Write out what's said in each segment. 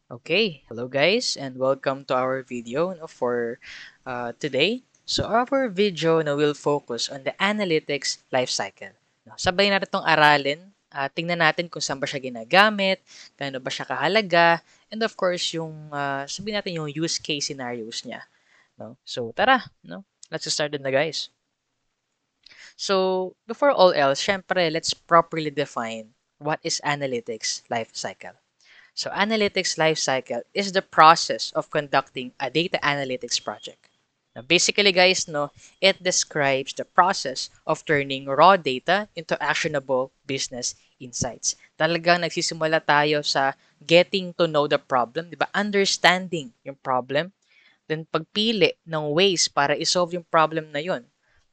Okay, hello guys and welcome to our video for today. So our video will focus on the analytics lifecycle. No, sabay natin itong aralin, tingnan natin kung saan ba siya ginagamit, gaano ba siya kahalaga, and of course yung sabihin natin yung use case scenarios niya. No? So tara, no? Let's start na guys. So before all else, syempre let's properly define what is analytics lifecycle. So analytics lifecycle is the process of conducting a data analytics project. Now, basically, guys, no, it describes the process of turning raw data into actionable business insights. Talagang nagsisimula tayo sa getting to know the problem, di ba? Understanding yung problem, then pagpili ng ways para isolve yung problem na yun.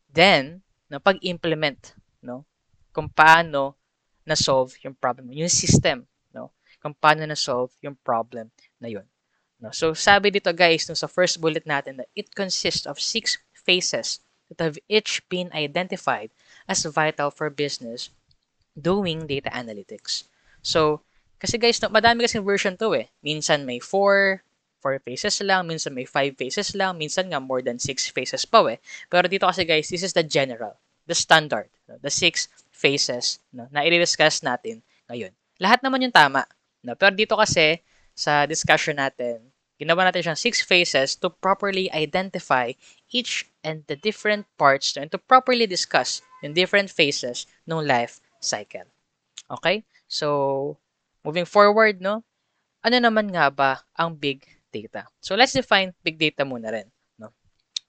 Then, no, pag-implement, no, kung paano na-solve yung problem, yung system, no, kung paano na-solve yung problem na yun. No? So, sabi dito guys, no, sa first bullet natin that it consists of 6 phases that have each been identified as vital for business doing data analytics. So, kasi guys, no, madami kasi version to eh. Minsan may 4 phases lang, minsan may 5 phases lang, minsan nga more than 6 phases pa eh. Pero dito kasi guys, this is the general, the standard, no, the 6 phases no, na i-discuss natin ngayon. Lahat naman yung tama. No? Pero dito kasi, sa discussion natin, ginawa natin siyang 6 phases to properly identify each and the different parts and to properly discuss yung different phases ng life cycle. Okay? So, moving forward, no? Ano naman nga ba ang big data? So, let's define big data muna rin. No?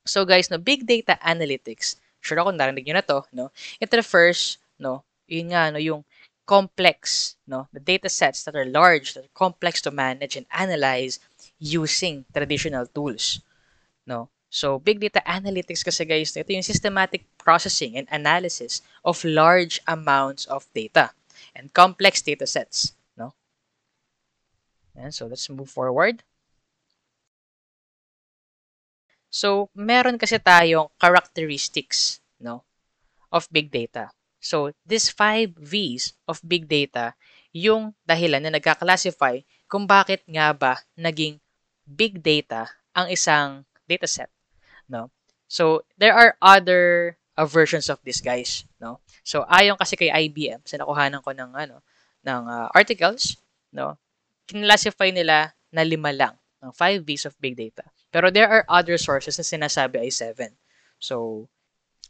So, guys, no, big data analytics, sure ako narinig nyo na to, no? It refers, no, yun nga, no, yung complex, no, the data sets that are large, that are complex to manage and analyze using traditional tools, no? So, big data analytics kasi guys, ito yung systematic processing and analysis of large amounts of data and complex data sets, no? And so, let's move forward. So, meron kasi tayong characteristics, no, of big data. So, these 5 V's of big data, yung dahilan na nagka-classify kung bakit nga ba naging big data ang isang dataset, no? So, there are other versions of this, guys, no? So, ayon kasi kay IBM, sa nakuhanan ko ng articles, no? Kinlassify nila na 5 lang, ng 5 V's of big data. Pero there are other sources na sinasabi ay 7. So,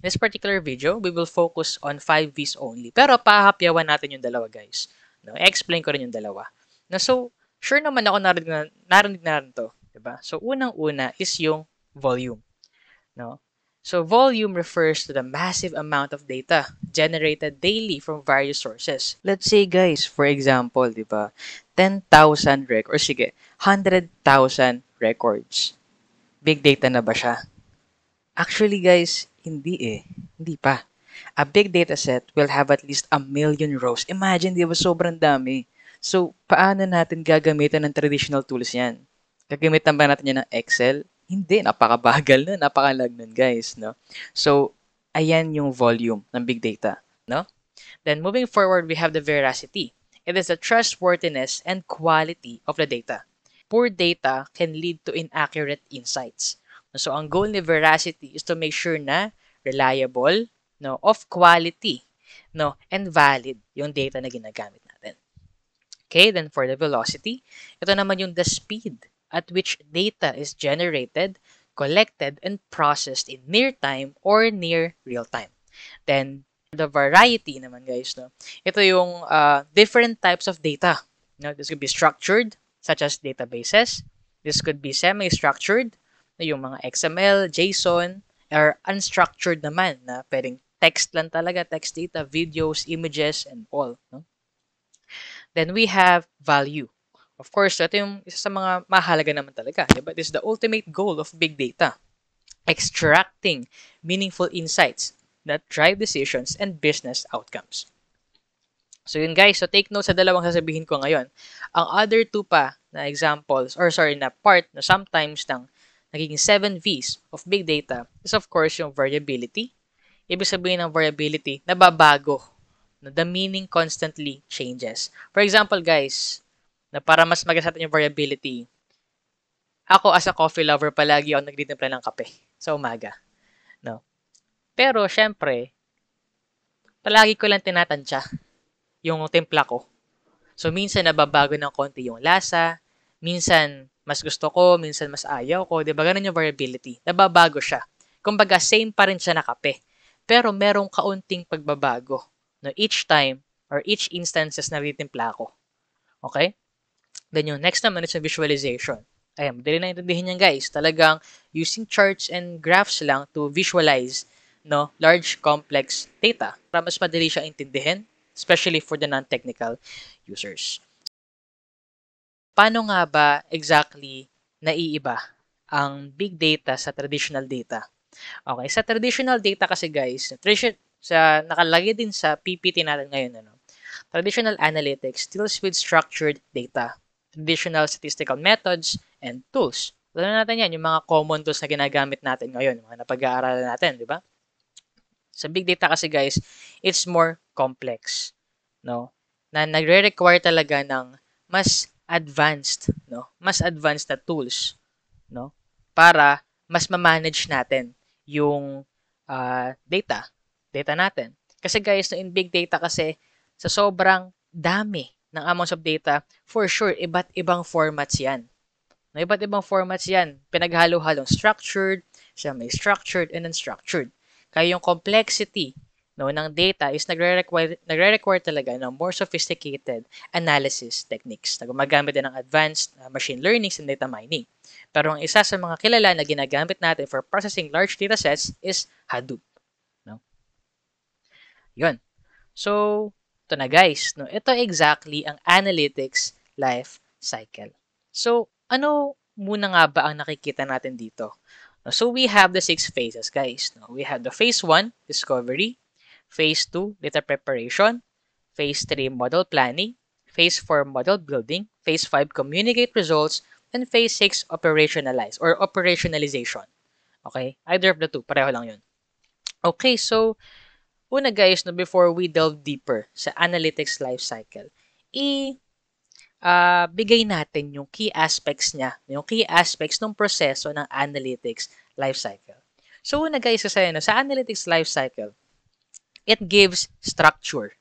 in this particular video, we will focus on 5 V's only. Pero pahapyawan natin yung dalawa, guys. No, explain ko rin yung dalawa. So, sure naman ako narinig na rin to, 'di ba? So, unang-una is yung volume, no? So, volume refers to the massive amount of data generated daily from various sources. Let's say, guys, for example, 'di ba? 10,000 records, sige, 100,000 records. Big data na ba siya? Actually, guys, hindi eh. Hindi pa. A big data set will have at least 1,000,000 rows. Imagine, di ba, sobrang dami. So, paano natin gagamitan ng traditional tools yan? Gagamitan ba natin yan ng Excel? Hindi, napakabagal nun, napakalag nun, guys, no? So, ayan yung volume ng big data, no? Then, moving forward, we have the veracity. It is the trustworthiness and quality of the data. Poor data can lead to inaccurate insights. So, ang goal ni veracity is to make sure na reliable, no, of quality, no, and valid yung data na ginagamit natin. Okay, then for the velocity, ito naman yung the speed at which data is generated, collected, and processed in near time or near real time. Then, the variety naman guys, no? Ito yung different types of data. No? This could be structured, such as databases. This could be semi-structured, yung mga XML, JSON, or unstructured naman na pwedeng text lang talaga, text data, videos, images, and all. No? Then we have value. Of course, ito yung isa sa mga mahalaga naman talaga. Diba? This is the ultimate goal of big data. Extracting meaningful insights that drive decisions and business outcomes. So yun guys, so take note sa dalawang sasabihin ko ngayon. Ang other two pa na examples, or sorry, na part na sometimes ng nagiging 7 V's of big data is of course yung variability. Ibig sabihin ng variability, nababago. The meaning constantly changes. For example guys, na para mas maganda sa atin yung variability, ako as a coffee lover, palagi ako nagtitimpla ng kape sa umaga. No? Pero, syempre, palagi ko lang tinatansya yung timpla ko. So, minsan nababago ng konti yung lasa, minsan mas gusto ko, minsan mas ayaw ko, di ba? Ganun yung variability. Nababago siya. Kumbaga, same pa rin siya na kape. Pero merong kaunting pagbabago. No, each time or each instances na titimpla ko. Okay? Then yung next naman is yung visualization. Ayan, madali na intindihin yan guys. Talagang using charts and graphs lang to visualize large complex data para mas madali siya intindihin, especially for the non-technical users. Paano nga ba exactly naiiba ang big data sa traditional data? Okay, sa traditional data kasi guys, nakalagay din sa PPT natin ngayon, traditional analytics deals with structured data, traditional statistical methods, and tools. Alam natin yan, yung mga common tools na ginagamit natin ngayon, mga napag-aaralan natin, di ba? Sa big data kasi guys, it's more complex, no? Na nagre-require talaga ng mas advanced, Mas advanced na tools, Para mas ma-manage natin yung data natin. Kasi guys, in big data kasi sa sobrang dami ng amounts of data, for sure, iba't ibang formats yan. Iba't ibang formats yan. Pinaghalo-halong structured, semi-structured, and unstructured. Kaya yung complexity ng data is nagre-require talaga ng more sophisticated analysis techniques na gumagamit din ng advanced machine learning and data mining. Pero ang isa sa mga kilala na ginagamit natin for processing large datasets is Hadoop. Yun. So, ito na guys. Ito exactly ang analytics life cycle. So, ano muna nga ba ang nakikita natin dito? So, we have the 6 phases, guys. We have the phase 1, discovery. Phase 2, data preparation. Phase 3, model planning. Phase 4, model building. Phase 5, communicate results. And phase 6, operationalize or operationalization. Okay? Either of the two. Pareho lang yun. Okay, so una guys, before we delve deeper sa analytics lifecycle, bigay natin yung key aspects niya, yung key aspects ng proseso ng analytics lifecycle. So una guys, kasi sa analytics lifecycle, it gives structure.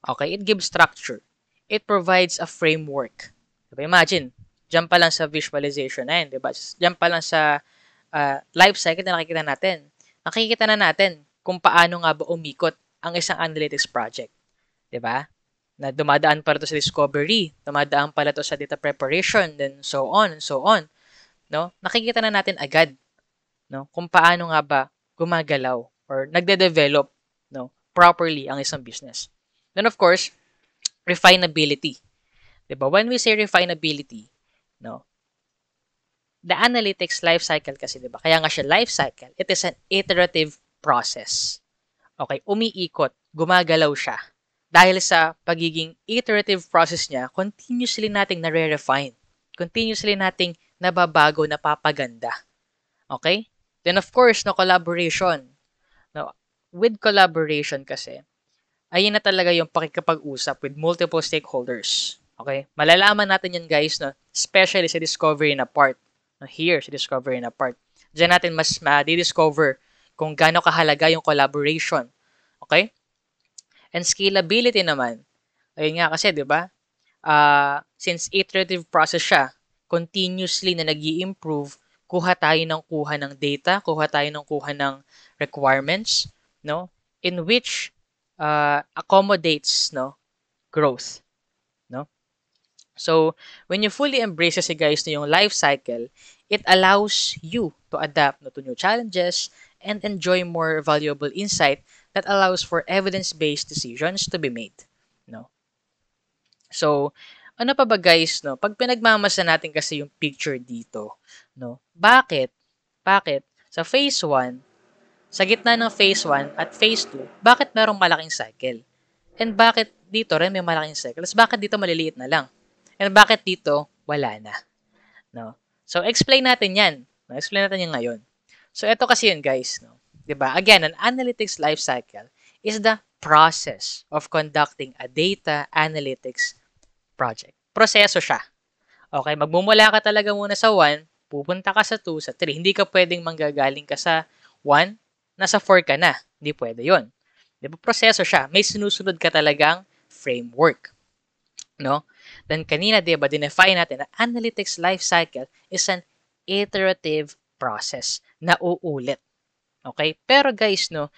Okay, it gives structure. It provides a framework. Diba? Imagine, dyan pa lang sa visualization na yun, diba? Dyan pa lang sa lifecycle na nakikita natin. Nakikita na natin kung paano nga ba umikot ang isang analytics project. 'Di ba? Na dumadaan pa ito sa discovery, dumadaan pala ito sa data preparation, then so on and so on. Nakikita na natin agad, kung paano nga ba gumagalaw or nagde-develop, properly ang isang business. Then of course, refinability. 'Di ba? When we say refinability, the analytics life cycle kasi, 'di ba? Kaya nga siya life cycle. It is an iterative process. Okay, umiikot, gumagalaw siya. Dahil sa pagiging iterative process niya, continuously nating nare-refine. Continuously nating nababago, napapaganda. Okay? Then of course, collaboration. With collaboration kasi, ayun na talaga yung pakikipag-usap with multiple stakeholders. Okay? Malalaman natin yan guys, especially sa discovery na part. Here, sa discovery na part. Diyan natin mas ma-discover kung gaano kahalaga yung collaboration. Okay? And scalability naman. Ayun nga kasi, di ba? Since iterative process siya, continuously na nag-i-improve, kuha tayo ng data, kuha tayo ng requirements, in which accommodates, growth. So, when you fully embrace kasi guys yung life cycle, it allows you to adapt to new challenges and enjoy more valuable insight that allows for evidence-based decisions to be made. So, ano pa ba guys, pag pinagmamasa natin kasi yung picture dito, bakit sa phase 1, sa gitna ng phase 1 at phase 2, bakit merong malaking cycle? And bakit dito rin may malaking cycle? Bakit dito maliliit na lang? And bakit dito wala na? So, explain natin yan. Explain natin yan ngayon. So, ito kasi yun guys. 'Di ba? Again, an analytics life cycle is the process of conducting a data analytics project. proseso siya. Okay, magmumula ka talaga muna sa 1, pupunta ka sa 2, sa 3. Hindi ka pwedeng manggagaling ka sa 1, nasa 4 ka na. Hindi pwede yon. Di ba? Proseso siya. May sinusunod ka talagang framework. No? Then kanina, di ba, dinefine natin na analytics life cycle is an iterative process na uulit. Okay? Pero guys, no,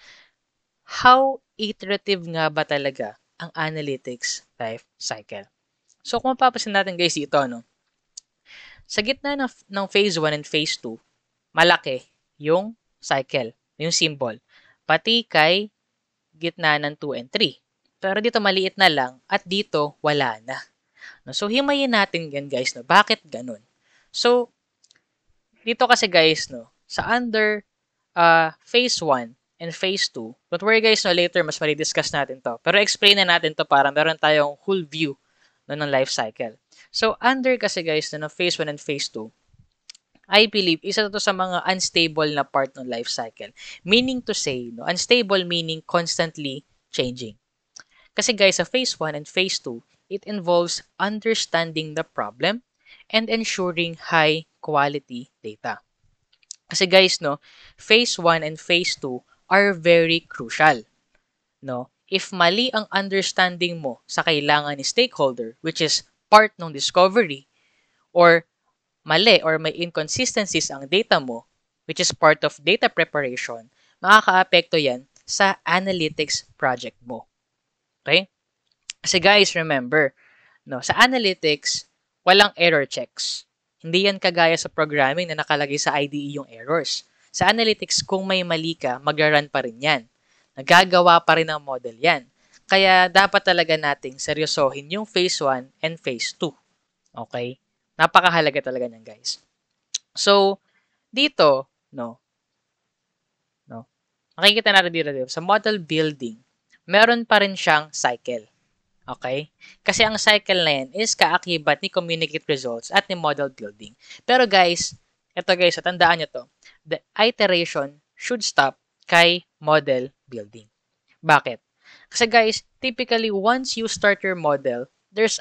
how iterative nga ba talaga ang analytics life cycle? So kung mapapasin natin guys dito, no, sa gitna ng phase 1 and phase 2, malaki yung cycle, yung symbol. Pati kay gitna ng 2 and 3. Pero dito maliit na lang at dito wala na. No? So himayin natin yan guys. No? Bakit ganun? So dito kasi guys, no, sa under phase 1 and phase 2, don't worry guys, no, later mas mali-discuss natin to. Pero explain na natin to para meron tayong whole view no, ng life cycle. So under kasi guys, no, phase 1 and phase 2, I believe, isa to sa mga unstable na part ng life cycle. Meaning to say, no, unstable meaning constantly changing. Kasi guys, sa phase 1 and phase 2, it involves understanding the problem and ensuring high quality data. Kasi guys, no, phase 1 and phase 2 are very crucial. No? If mali ang understanding mo sa kailangan ni stakeholder, which is part ng discovery, or mali or may inconsistencies ang data mo, which is part of data preparation, makakaapekto yan sa analytics project mo. Okay? Kasi guys, remember, no, sa analytics, walang error checks. Hindi yan kagaya sa programming na nakalagay sa IDE yung errors. Sa analytics, kung may mali ka, mag-run pa rin yan. Nagagawa pa rin ang model yan. Kaya dapat talaga nating seryosohin yung phase 1 and phase 2. Okay? Napakahalaga talaga niyan, guys. So, dito, no, makikita natin dito, sa model building, meron pa rin siyang cycle. Okay? Kasi ang cycle na yan is kaakibat ni communicate results at ni model building. Pero guys, ito guys, tandaan nyo to. The iteration should stop kay model building. Bakit? Kasi guys, typically once you start your model, there's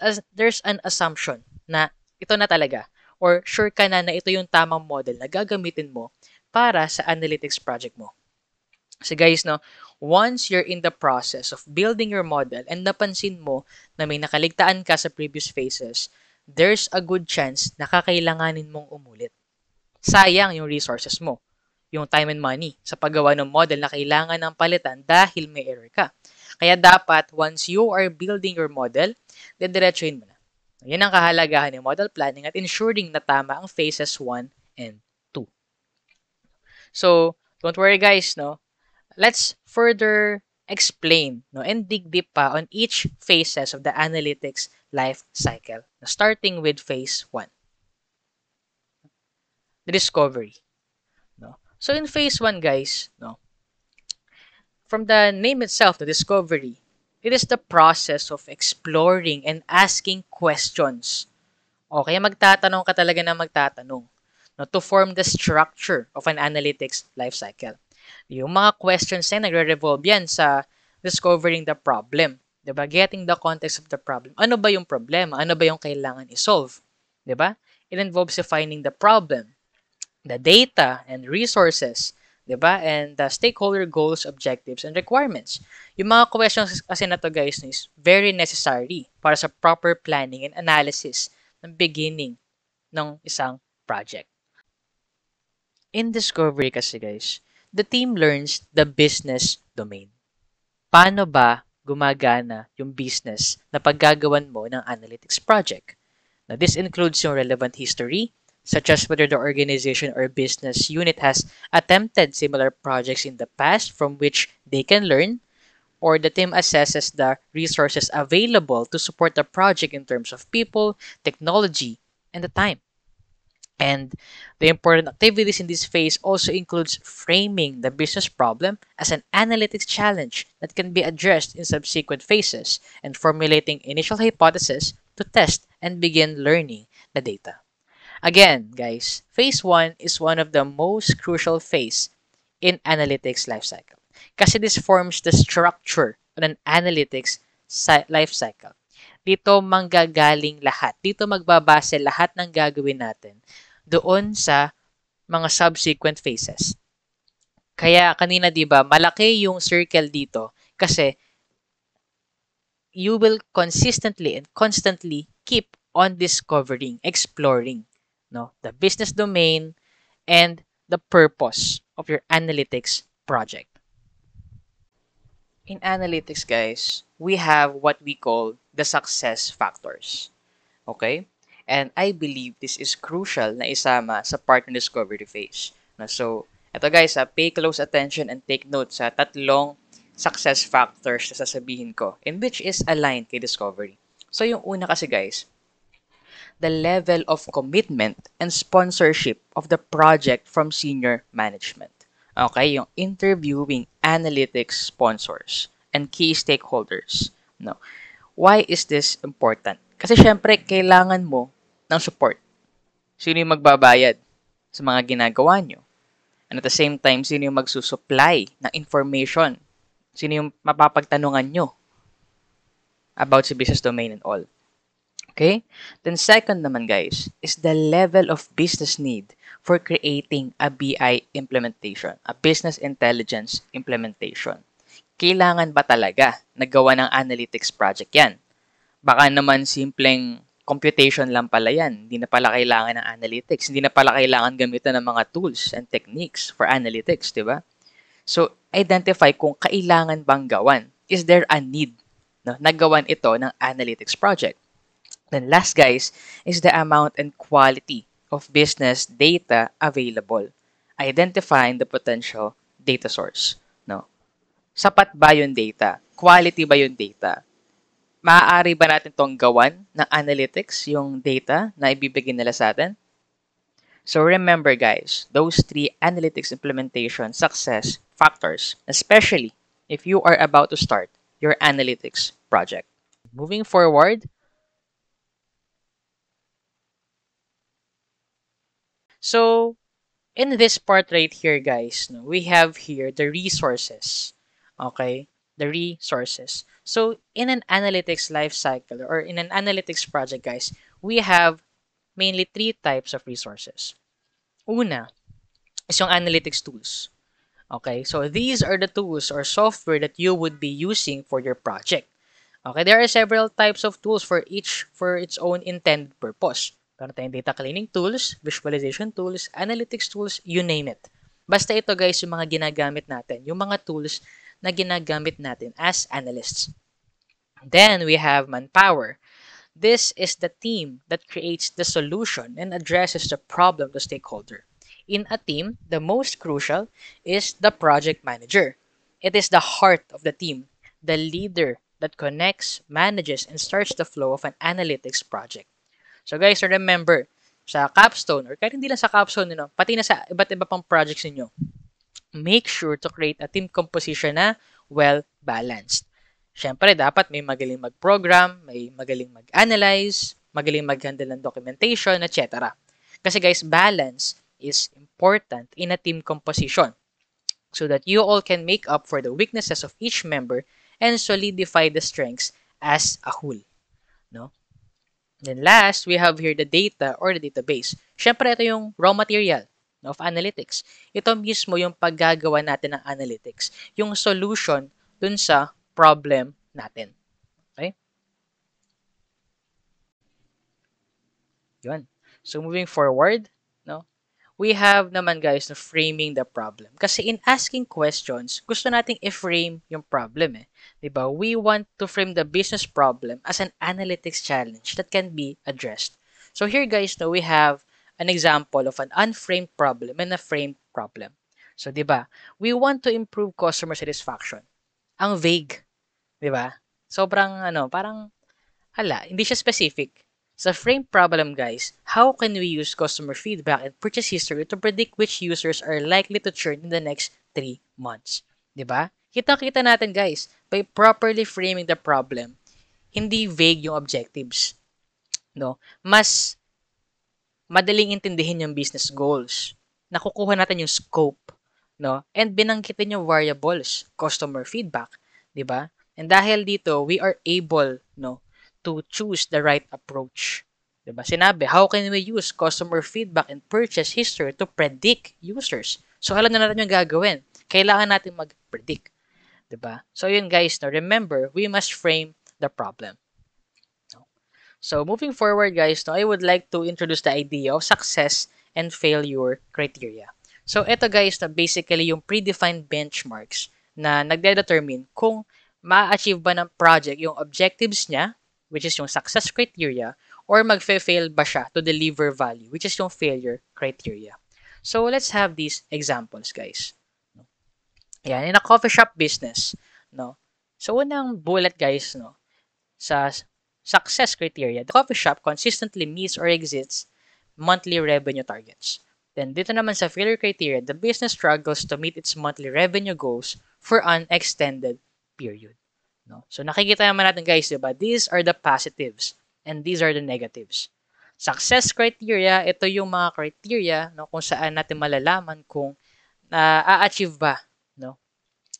an assumption na ito na talaga or sure ka na ito yung tamang model na gagamitin mo para sa analytics project mo. Kasi guys, no, once you're in the process of building your model and napansin mo na may nakaligtaan ka sa previous phases, there's a good chance na kakailanganin mong umulit. Sayang yung resources mo, yung time and money sa paggawa ng model na kailangan ng palitan dahil may error ka. Kaya dapat, once you are building your model, diretsuhin mo na. Yan ang kahalagahan ng model planning at ensuring na tama ang phases 1 and 2. So, don't worry guys, no? Let's further explain no, and dig deep pa on each phases of the analytics life cycle, starting with phase 1. The discovery. No? So in phase 1, guys, no, from the name itself, the discovery, it is the process of exploring and asking questions. Okay, magtatanong ka talaga na magtatanong no, to form the structure of an analytics life cycle. Yung mga questions na nagre-revolve yan sa discovering the problem. Diba? Getting the context of the problem. Ano ba yung problema? Ano ba yung kailangan i-solve? Diba? It involves defining the problem, the data and resources, diba? And the stakeholder goals, objectives, and requirements. Yung mga questions kasi na to guys is very necessary para sa proper planning and analysis ng beginning ng isang project. In discovery kasi guys, the team learns the business domain. Paano ba gumagana yung business na paggagawan mo ng analytics project? Now, this includes yung relevant history, such as whether the organization or business unit has attempted similar projects in the past from which they can learn, or the team assesses the resources available to support the project in terms of people, technology, and the time. And the important activities in this phase also includes framing the business problem as an analytics challenge that can be addressed in subsequent phases and formulating initial hypotheses to test and begin learning the data. Again, guys, phase 1 is one of the most crucial phase in analytics lifecycle kasi this forms the structure of an analytics lifecycle. Dito manggagaling lahat. Dito magbabase lahat ng gagawin natin doon sa mga subsequent phases. Kaya kanina 'di ba, malaki yung circle dito kasi you will consistently and constantly keep on discovering, exploring, no, the business domain and the purpose of your analytics project. In analytics, guys, we have what we call the success factors. Okay? And I believe this is crucial na isama sa partner discovery phase. So, ito guys, pay close attention and take note sa tatlong success factors na sasabihin ko, in which is aligned kay discovery. So, yung una kasi guys, the level of commitment and sponsorship of the project from senior management. Okay, yung interviewing analytics sponsors and key stakeholders. No. Why is this important? Kasi syempre, kailangan mo ng support. Sino yung magbabayad sa mga ginagawa nyo? And at the same time, sino yung magsusupply ng information? Sino yung mapapagtanungan nyo about sa business domain and all? Okay? Then second naman guys, is the level of business need for creating a BI implementation, a business intelligence implementation. Kailangan ba talaga nagawa ng analytics project yan? Baka naman simpleng computation lang pala yan. Hindi na pala kailangan ng analytics. Hindi na pala kailangan gamitan ng mga tools and techniques for analytics, di ba? So, identify kung kailangan bang gawan. Is there a need na gawan ito ng analytics project? Then last guys is the amount and quality of business data available. Identifying the potential data source. No? Sapat ba yung data? Quality ba yung data? Maaari ba natin tong gawan ng analytics, yung data na ibibigay nila sa atin? So remember guys, those three analytics implementation success factors, especially if you are about to start your analytics project. Moving forward, so in this part right here guys, we have here the resources. Okay? The resources. So in an analytics life cycle or in an analytics project guys, we have mainly three types of resources. Una is yung analytics tools. Okay, so these are the tools or software that you would be using for your project. Okay, there are several types of tools for its own intended purpose. Meron tayong data cleaning tools, visualization tools, analytics tools, you name it. Basta ito guys yung mga ginagamit natin, yung mga tools na ginagamit natin as analysts. Then we have manpower. This is the team that creates the solution and addresses the problem to stakeholder. In a team, the most crucial is the project manager. It is the heart of the team, the leader that connects, manages, and starts the flow of an analytics project. So guys, remember, sa capstone, or kahit hindi lang sa capstone, pati na sa iba't iba pang projects ninyo, make sure to create a team composition na well-balanced. Siyempre, dapat may magaling mag-program, may magaling mag-analyze, magaling mag-handle ng documentation, etc. Kasi guys, balance is important in a team composition so that you all can make up for the weaknesses of each member and solidify the strengths as a whole. No? Then last, we have here the data or the database. Siyempre, ito yung raw material of analytics. Ito mismo yung paggagawa natin ng analytics. Yung solution dun sa problem natin. Okay? Yun. So, moving forward, we have naman guys na framing the problem. Kasi in asking questions, gusto nating i-frame yung problem eh. Diba? We want to frame the business problem as an analytics challenge that can be addressed. So here guys, we have an example of an unframed problem and a framed problem. So diba? We want to improve customer satisfaction. Ang vague. Diba? Sobrang parang hindi siya specific. Sa frame problem, guys, how can we use customer feedback and purchase history to predict which users are likely to churn in the next 3 months? Diba? Kita-kita natin, guys, by properly framing the problem, hindi vague yung objectives. No? Mas madaling intindihin yung business goals. Nakukuha natin yung scope. No? And binangkitin yung variables, customer feedback. Diba? And dahil dito, we are able to choose the right approach. Diba? Sinabi, how can we use customer feedback and purchase history to predict users? So, alam na natin yung gagawin. Kailangan natin mag-predict. Diba? So, yun guys, no, remember, we must frame the problem. So, moving forward guys, no, I would like to introduce the idea of success and failure criteria. So, ito guys, na basically yung predefined benchmarks na nagde-determine kung ma-achieve ba ng project yung objectives niya, which is yung success criteria, or magfe-fail ba siya to deliver value, which is yung failure criteria. So, let's have these examples, guys. Yan, in a coffee shop business, no? So, unang bullet, guys, no, sa success criteria, the coffee shop consistently meets or exceeds monthly revenue targets. Then, dito naman sa failure criteria, the business struggles to meet its monthly revenue goals for an extended period. No? So, nakikita naman natin guys, diba? These are the positives and these are the negatives. Success criteria, ito yung mga criteria no, kung saan natin malalaman kung a-achieve ba no,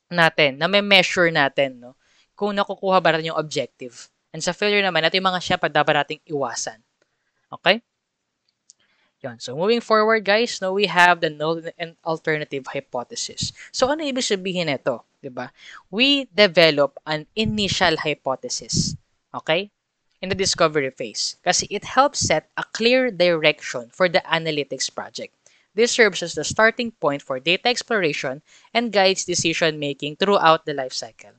natin, na may measure natin no, kung nakukuha ba natin yung objective. And sa failure naman, ito yung mga siya pa dapat nating iwasan. Okay? Yan. So, moving forward, guys, no, we have the null and alternative hypothesis. So, ano ibig sabihin nito? Diba? We develop an initial hypothesis. Okay? In the discovery phase. Kasi it helps set a clear direction for the analytics project. This serves as the starting point for data exploration and guides decision-making throughout the life cycle.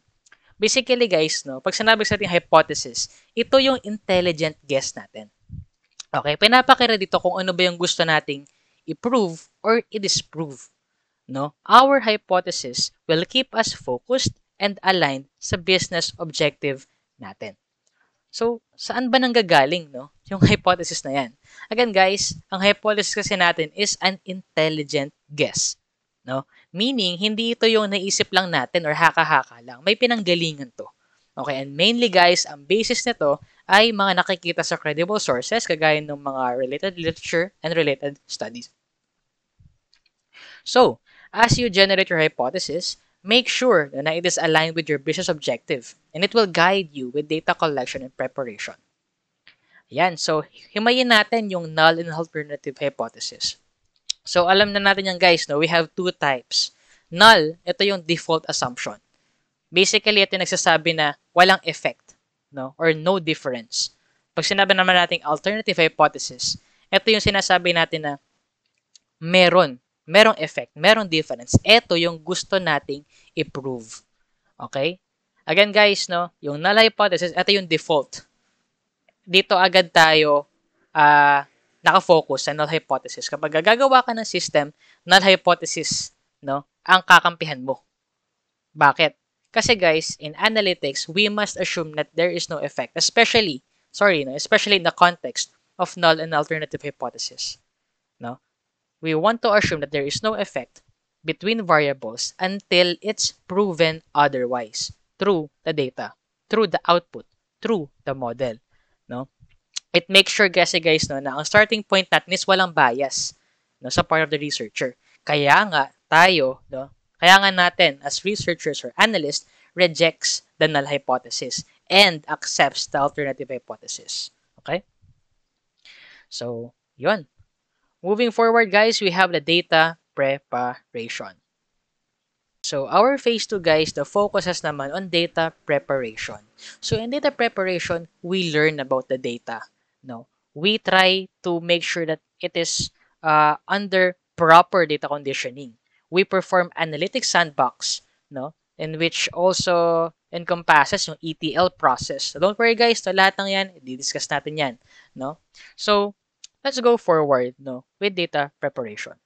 Basically, guys, no, pag sinabi sa ating hypothesis, ito yung intelligent guess natin. Okay, pinapakita dito kung ano ba yung gusto nating i-prove or i-disprove. No? Our hypothesis will keep us focused and aligned sa business objective natin. So, saan ba nanggagaling, no? Yung hypothesis na yan? Again, guys, ang hypothesis kasi natin is an intelligent guess. No? Meaning, hindi ito yung naisip lang natin or haka-haka lang. May pinanggalingan to. Okay, and mainly guys, ang basis nito ay mga nakikita sa credible sources kagaya ng mga related literature and related studies. So, as you generate your hypothesis, make sure na it is aligned with your business objective and it will guide you with data collection and preparation. Yan, so himayin natin yung null and alternative hypothesis. So, alam na natin yan guys, no? We have two types. Null, ito yung default assumption. Basically, ito yung nagsasabi na walang effect, no? Or no difference. Pag sinabi naman natin alternative hypothesis, ito yung sinasabi natin na merong effect, merong difference. Ito yung gusto nating i-prove. Okay? Again guys, no? Yung null hypothesis, ito yung default. Dito agad tayo nakafocus sa null hypothesis. Kapag gagawa ka ng system, null hypothesis, no, ang kakampihan mo. Bakit? Kasi guys, in analytics, we must assume that there is no effect, especially in the context of null and alternative hypothesis. No? We want to assume that there is no effect between variables until it's proven otherwise through the data, through the output, through the model. No? It makes sure kasi guys no, na ang starting point natin is walang bias no, sa part of the researcher. Kaya nga natin as researchers or analysts rejects the null hypothesis and accepts the alternative hypothesis. Okay? So, yun. Moving forward guys, we have the data preparation. So, our phase 2 guys, the focus is naman on data preparation. So, in data preparation, we learn about the data. No, we try to make sure that it is under proper data conditioning. We perform analytic sandbox, no, in which also encompasses yung ETL process. So don't worry guys, so lahat ng yan, i-discuss natin yan, no. So let's go forward, no, with data preparation.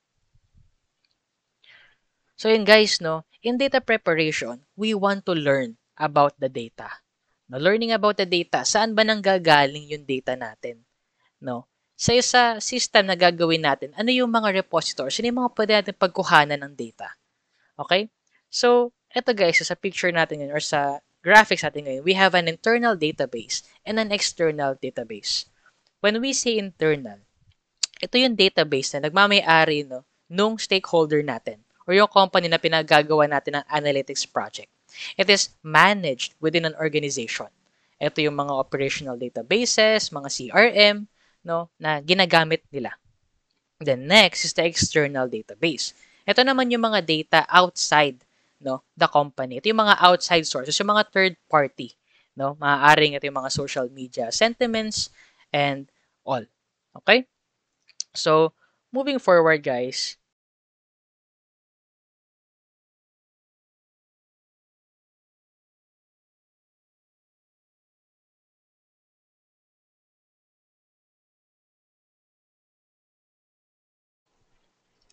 So yun guys, no, in data preparation, we want to learn about the data. No, learning about the data, saan ba nanggagaling yung data natin? No? Sa isa system na gagawin natin, ano yung mga repositories? Ano yung mga pwede natin pagkuhanan ng data? Okay? So, eto guys, sa picture natin ngayon or sa graphics natin ngayon, we have an internal database and an external database. When we say internal, ito yung database na nagmamay-ari no, nung stakeholder natin or yung company na pinagagawa natin ng analytics project. It is managed within an organization. Ito yung mga operational databases, mga CRM, no, na ginagamit nila. Then next is the external database. Ito naman yung mga data outside, no, the company. Ito yung mga outside sources, yung mga third party, no. Maaaring ito yung mga social media sentiments and all. Okay? So, moving forward, guys.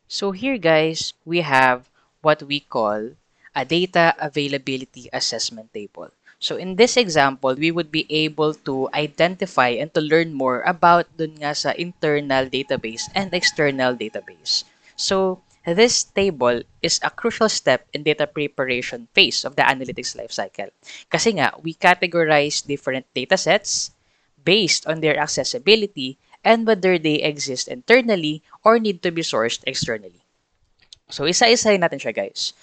So here, guys, we have what we call a data availability assessment table. So in this example, we would be able to identify and to learn more about dun nga sa internal database and external database. So this table is a crucial step in data preparation phase of the analytics lifecycle. Kasi nga, we categorize different datasets based on their accessibility and whether they exist internally or need to be sourced externally. So, isa-isahin natin siya, guys.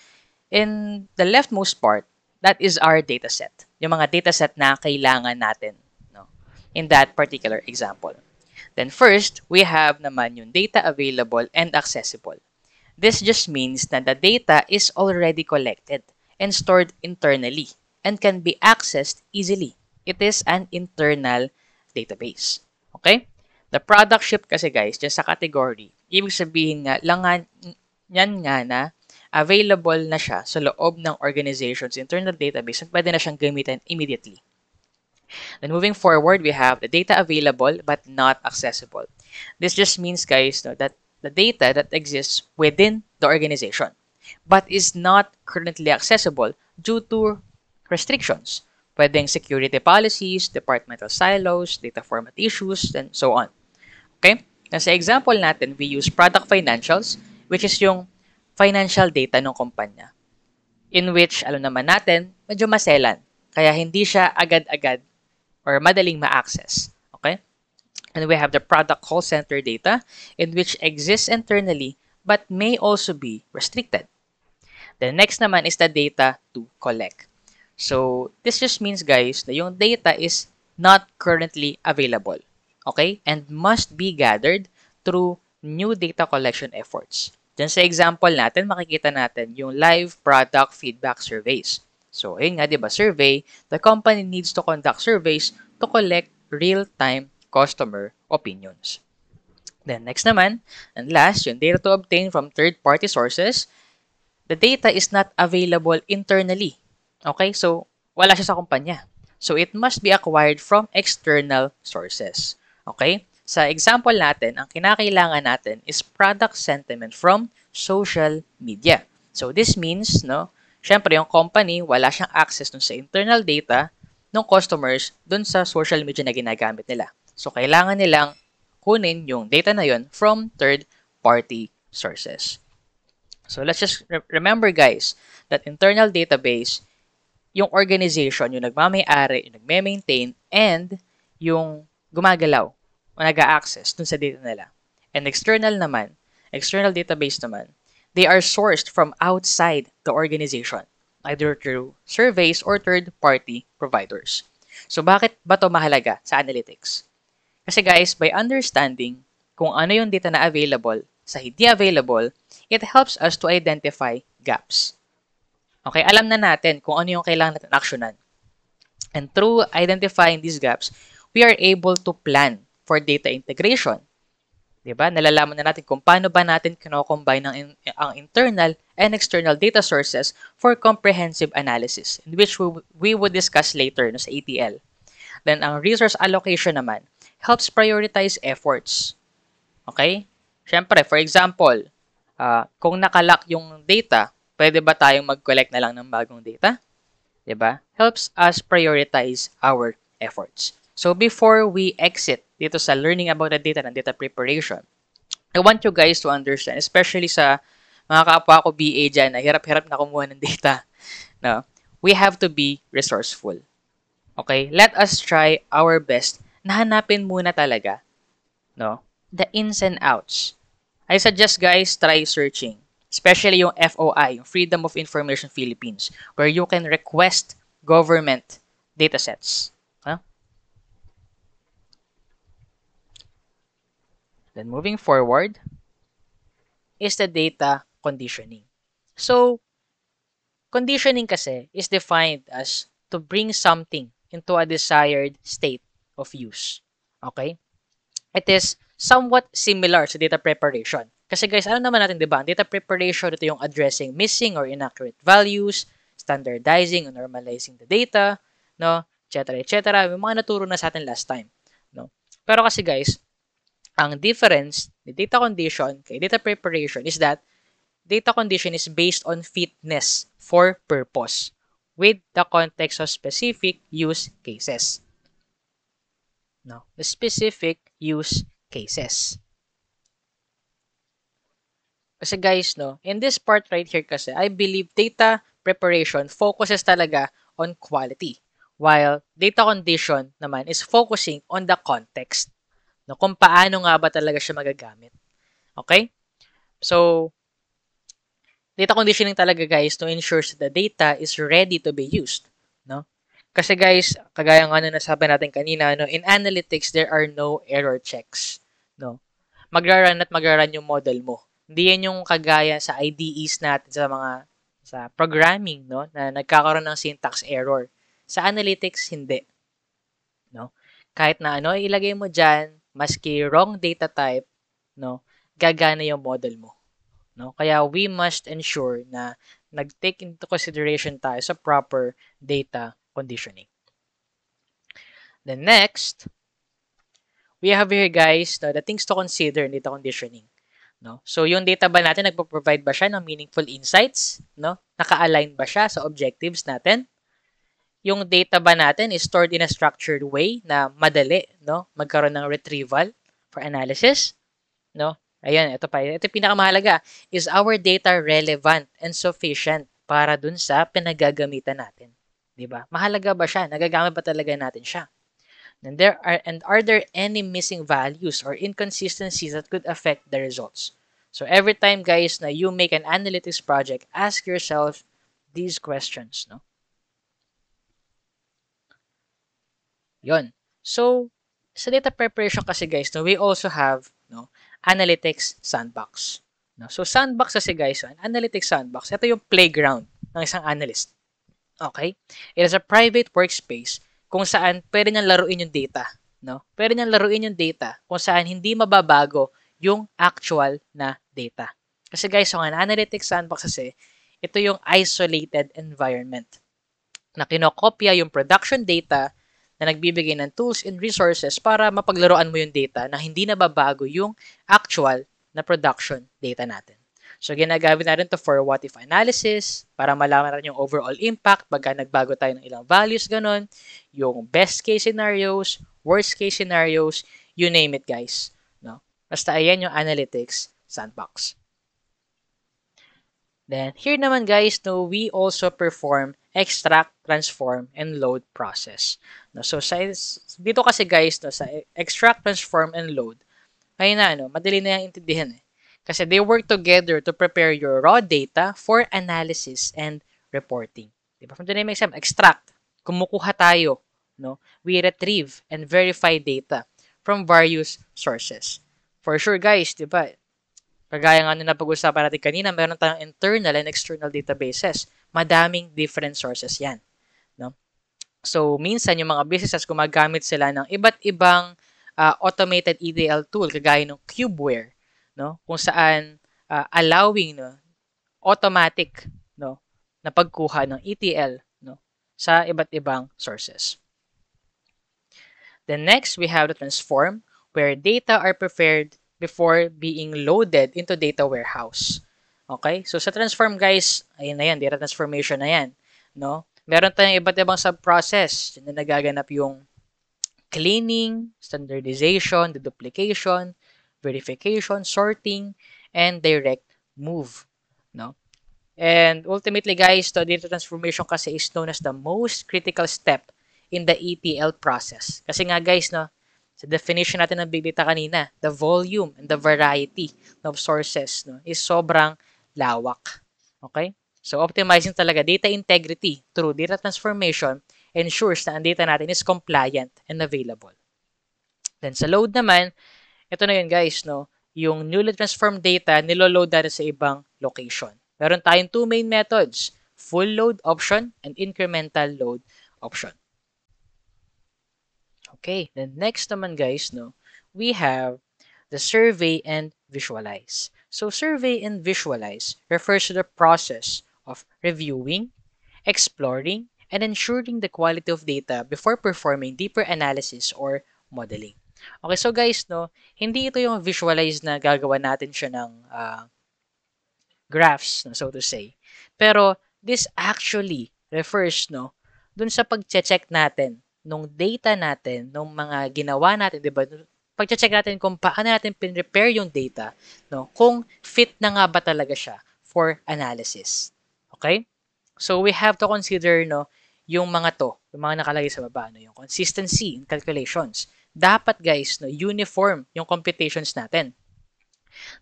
In the leftmost part, that is our dataset. Yung mga dataset na kailangan natin, no, in that particular example. Then first, we have naman yung data available and accessible. This just means that the data is already collected and stored internally and can be accessed easily. It is an internal database. Okay? The product shipped kasi, guys, dyan sa category, ibig sabihin nga, yan nga na available na siya sa loob ng organization's internal database at pwede na siyang gamitin immediately. Then moving forward, we have the data available but not accessible. This just means, guys, no, that the data that exists within the organization but is not currently accessible due to restrictions. Pwedeng security policies, departmental silos, data format issues, and so on. Okay? Sa example natin, we use product financials, which is yung financial data ng kumpanya. In which, alam naman natin, medyo maselan. Kaya hindi siya agad-agad or madaling ma-access. Okay? And we have the product call center data, in which exists internally but may also be restricted. The next naman is the data to collect. So, this just means, guys, na yung data is not currently available. Okay? And must be gathered through new data collection efforts. Diyan sa example natin, makikita natin yung live product feedback surveys. So, ayun nga, di ba, survey, the company needs to conduct surveys to collect real-time customer opinions. Then, next naman, and last, yung data to obtain from third-party sources, the data is not available internally. Okay? So, wala siya sa kumpanya. So, it must be acquired from external sources. Okay? Sa example natin, ang kinakailangan natin is product sentiment from social media. So, this means, no, syempre, yung company, wala siyang access dun sa internal data ng customers dun sa social media na ginagamit nila. So, kailangan nilang kunin yung data na yun from third-party sources. So, let's just remember, guys, that internal database, yung organization, yung nagmamay-ari, yung nagme-maintain, and yung gumagalaw o nag-a-access dun sa data nila. And external naman, external database naman, they are sourced from outside the organization, either through surveys or third-party providers. So, bakit ba ito mahalaga sa analytics? Kasi, guys, by understanding kung ano yung data na available sa hindi available, it helps us to identify gaps. Okay, alam na natin kung ano yung kailangan natin aksyonan. And through identifying these gaps, we are able to plan for data integration. Diba? Nalalaman na natin kung paano ba natin kino-combine ang internal and external data sources for comprehensive analysis, in which we would discuss later no, sa ETL. Then, ang resource allocation naman helps prioritize efforts. Okay? Siyempre, for example, kung nakalock yung data, pwede ba tayong mag-collect na lang ng bagong data? Diba? Helps us prioritize our efforts. So, before we exit dito sa learning about the data and data preparation, I want you guys to understand, especially sa mga kapwa ko BA dyan na hirap-hirap na kumuha ng data, no? We have to be resourceful. Okay? Let us try our best na hanapin muna talaga, no, the ins and outs. I suggest, guys, try searching. Especially yung FOI, yung Freedom of Information Philippines, where you can request government datasets. Huh? Then moving forward is the data conditioning. So, conditioning kasi is defined as to bring something into a desired state of use. Okay? It is somewhat similar sa data preparation. Kasi guys, ano naman natin, di ba? Data preparation, ito yung addressing missing or inaccurate values, standardizing or normalizing the data, no? Etc. etc. Yung mga naturo na sa atin last time. No? Pero kasi guys, ang difference ni data condition kay data preparation is that data condition is based on fitness for purpose with the context of specific use cases. No, the specific use cases. Kasi guys, no, in this part right here kasi, I believe data preparation focuses talaga on quality, while data condition naman is focusing on the context. No, kung paano nga ba talaga siya magagamit. Okay? So, data conditioning talaga guys to ensure that the data is ready to be used. No? Kasi guys, kagaya nga na nasabi natin kanina, no, in analytics, there are no error checks. No? Magra-run at magra-run yung model mo. Hindi yan yung kagaya sa IDEs natin sa programming, no, na nagkakaroon ng syntax error. Sa analytics, hindi. No? Kahit na ano, ilagay mo dyan, maski wrong data type, no, gagana yung model mo. No? Kaya we must ensure na nag-take into consideration tayo sa proper data conditioning. Then next, we have here guys the things to consider in data conditioning. No? So yung data ba natin, nagpo-provide ba siya ng meaningful insights? No? Naka-align ba siya sa objectives natin? Yung data ba natin is stored in a structured way na madali, no? Magkaroon ng retrieval for analysis, no? Ayan, ito pa. Ito pinakamahalaga. Is our data relevant and sufficient para dun sa pinagagamitan natin? 'Di ba? Mahalaga ba siya? Nagagamit ba talaga natin siya? And are there any missing values or inconsistencies that could affect the results? So every time guys na you make an analytics project, ask yourself these questions, no? Yon. So, sa data preparation kasi guys, no, we also have no, analytics sandbox. No? So, sandbox kasi guys, an analytics sandbox, ito yung playground ng isang analyst. Okay? It is a private workspace kung saan pwede niyang laruin yung data. No? Pwede niyang laruin yung data kung saan hindi mababago yung actual na data. Kasi guys, so an analytics sandbox kasi, ito yung isolated environment na kinokopya yung production data na nagbibigay ng tools and resources para mapaglaruan mo yung data na hindi nababago yung actual na production data natin. So, ginagamit natin to for what if analysis para malaman natin yung overall impact pagka nagbago tayo ng ilang values, ganun. Yung best case scenarios, worst case scenarios, you name it guys. No? Basta ayan yung analytics sandbox. Then, here naman guys, no, we also perform extract, transform, and load process. No, so, dito kasi guys, no, sa extract, transform, and load, ay na, no, madali na yung intindihan eh. Kasi they work together to prepare your raw data for analysis and reporting. Diba? From the name example, extract, kumukuha tayo. No? We retrieve and verify data from various sources. For sure guys, diba? Kagaya nga na pag-usapan natin kanina, meron tayong internal and external databases. Madaming different sources yan. No? So, minsan yung mga businesses gumagamit sila ng iba't ibang automated ETL tool kagaya ng Cubeware, no? Kung saan allowing no, automatic no, na pagkuha ng ETL no, sa iba't ibang sources. Then next, we have the transform where data are prepared before being loaded into data warehouse. Okay? So, sa transform, guys, ayun na yan, data transformation na yan. No? Meron tayong iba't ibang sub-process na nagaganap yung cleaning, standardization, deduplication, verification, sorting, and direct move. No? And ultimately, guys, the data transformation kasi is known as the most critical step in the ETL process. Kasi nga, guys, no, sa definition natin ng big data kanina, the volume and the variety of sources no, is sobrang lawak. Okay? So, optimizing talaga data integrity through data transformation ensures na ang data natin is compliant and available. Then, sa load naman, ito na yun guys, no? Yung newly transformed data, niloload natin sa ibang location. Meron tayong two main methods, full load option and incremental load option. Okay, then next naman guys, no, we have the survey and visualize. So survey and visualize refers to the process of reviewing, exploring, and ensuring the quality of data before performing deeper analysis or modeling. Okay, so guys, no, hindi ito yung visualize na gagawa natin siya ng graphs, no, so to say. Pero this actually refers, no, dun sa pag-check natin nung data natin, nung mga ginawa natin, di ba? Pag-check natin kung paano natin pin-prepare yung data, no, kung fit na nga ba talaga siya for analysis. Okay? So we have to consider, no, yung mga to, yung mga nakalagay sa baba, no, yung consistency in calculations. Dapat guys, no, uniform yung computations natin.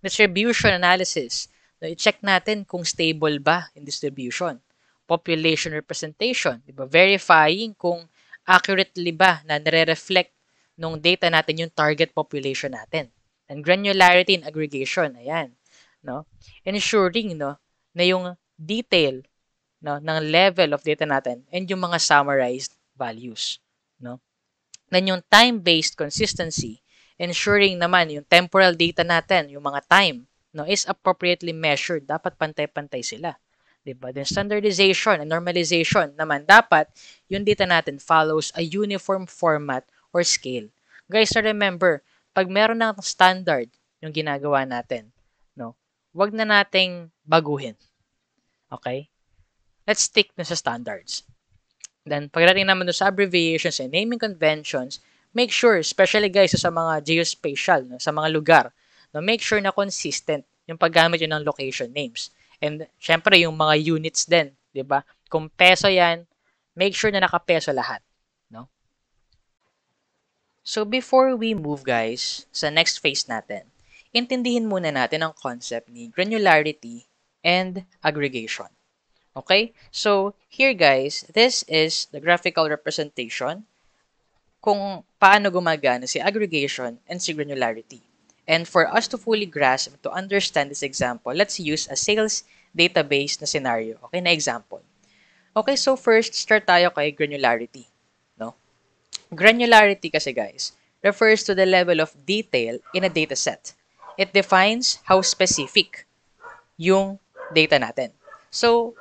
Distribution analysis, no, i-check natin kung stable ba in distribution. Population representation, di ba? Verifying kung accurately ba na nare-reflect nung data natin yung target population natin. And granularity in aggregation, ayan, no? Ensuring, no, na yung detail, no, ng level of data natin and yung mga summarized values, no? Then yung time-based consistency, ensuring naman yung temporal data natin, yung mga time, no, is appropriately measured. Dapat pantay-pantay sila. Diba? Then standardization and normalization naman, dapat yung data natin follows a uniform format or scale. Guys, remember, pag meron ng standard yung ginagawa natin, no, wag na nating baguhin. Okay? Let's stick na sa standards. Then, pagdating naman sa abbreviations and naming conventions, make sure, especially guys sa mga geospatial, no, sa mga lugar, no, make sure na consistent yung paggamit yun ng location names. And, syempre, yung mga units din, di ba? Kung peso yan, make sure na nakapeso lahat. No? So, before we move, guys, sa next phase natin, intindihin muna natin ang concept ni granularity and aggregation. Okay? So, here guys, this is the graphical representation kung paano gumagana si aggregation and si granularity. And for us to fully grasp, to understand this example, let's use a sales database na scenario. Okay, na example. Okay, so first, start tayo kay granularity. No? Granularity kasi guys, refers to the level of detail in a data set. It defines how specific yung data natin. So,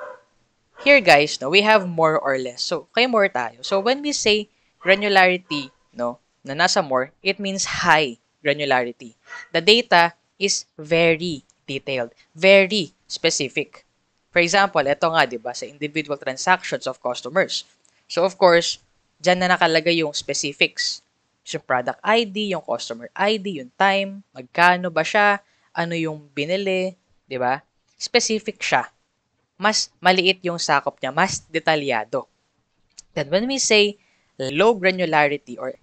here guys, no, we have more or less. So, kay more tayo. So, when we say granularity, no, na nasa more, it means high granularity. The data is very detailed, very specific. For example, ito nga, di ba, sa individual transactions of customers. So, of course, dyan na nakalagay yung specifics. Yung product ID, yung customer ID, yung time, magkano ba siya, ano yung binili, di ba? Specific siya. Mas maliit yung sakop niya, mas detalyado. Then when we say low granularity or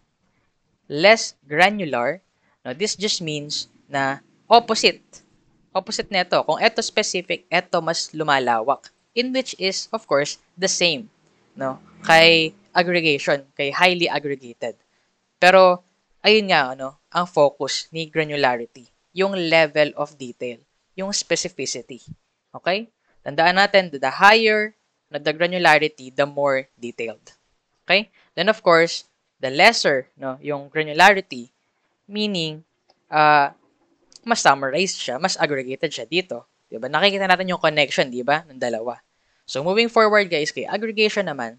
less granular, no, this just means na opposite. Opposite nito. Kung ito specific, ito mas lumalawak. In which is, of course, the same. No? Kay aggregation, kay highly aggregated. Pero, ayun nga, ano, ang focus ni granularity. Yung level of detail. Yung specificity. Okay? Tandaan natin, the higher the granularity, the more detailed. Okay? Then of course, the lesser, no, yung granularity, meaning, mas summarized siya, mas aggregated siya dito. Diba? Nakikita natin yung connection, diba, ng dalawa. So moving forward guys, kay aggregation naman,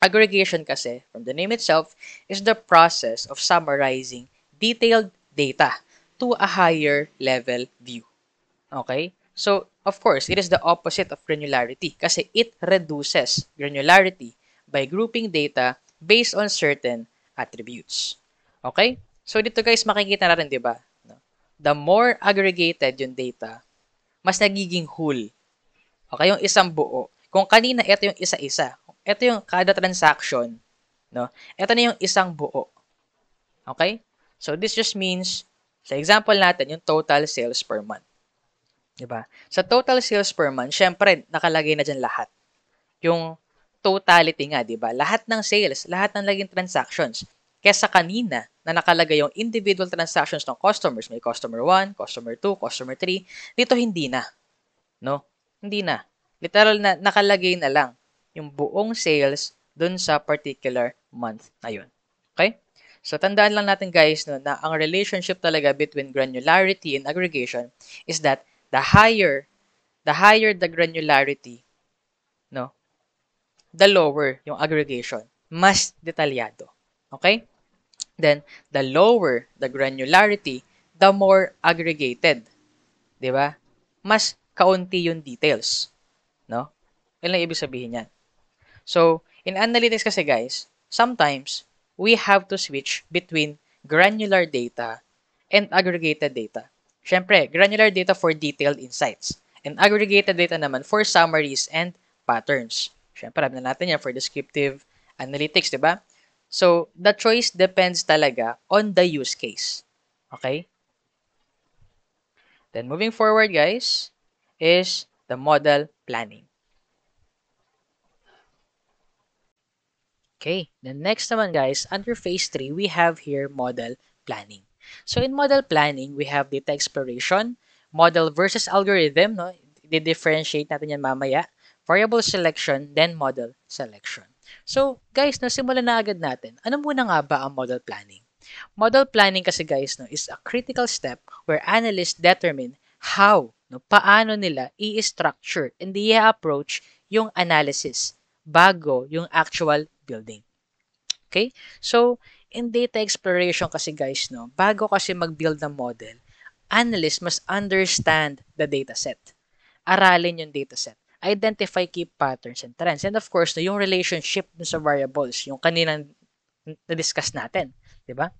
aggregation kasi, from the name itself, is the process of summarizing detailed data to a higher level view. Okay? So, of course, it is the opposite of granularity kasi it reduces granularity by grouping data based on certain attributes. Okay? So, dito guys, makikita natin, di ba? The more aggregated yung data, mas nagiging whole. Okay? Yung isang buo. Kung kanina, ito yung isa-isa. Ito yung kada transaction. No? Ito na yung isang buo. Okay? So, this just means, sa example natin, yung total sales per month. Diba? Sa total sales per month, syempre, nakalagay na dyan lahat. Yung totality nga, diba? Lahat ng sales, lahat ng naging transactions. kesa kanina na nakalagay yung individual transactions ng customers. May customer 1, customer 2, customer 3. Dito hindi na. No? Hindi na. Literal na nakalagay na lang yung buong sales dun sa particular month na yun. Okay? So, tandaan lang natin guys no, na ang relationship talaga between granularity and aggregation is that the higher the granularity, no, the lower yung aggregation. Mas detalyado. Okay? Then, the lower the granularity, the more aggregated. Di ba? Mas kaunti yung details. No? Yan lang ibig sabihin yan. So, in analytics kasi guys, sometimes we have to switch between granular data and aggregated data. Siyempre, granular data for detailed insights and aggregated data naman for summaries and patterns. Siyempre, alam na natin yan for descriptive analytics, di ba? So, the choice depends talaga on the use case. Okay? Then, moving forward, guys, is the model planning. Okay, then next naman guys, under phase 3, we have here model planning. So in model planning, we have data exploration, model versus algorithm, no? I-differentiate natin yan mamaya, variable selection, then model selection. So guys, no, simulan na agad natin. Ano muna nga ba ang model planning? Model planning kasi guys, no, is a critical step where analysts determine how, no, paano nila i-structure and i-approach yung analysis bago yung actual building. Okay? So, in data exploration kasi guys, no, bago kasi mag-build ng model, analysts must understand the dataset. Aralin yung dataset. Identify key patterns and trends. And of course, no, yung relationship sa variables, yung kaninang na-discuss natin. Diba?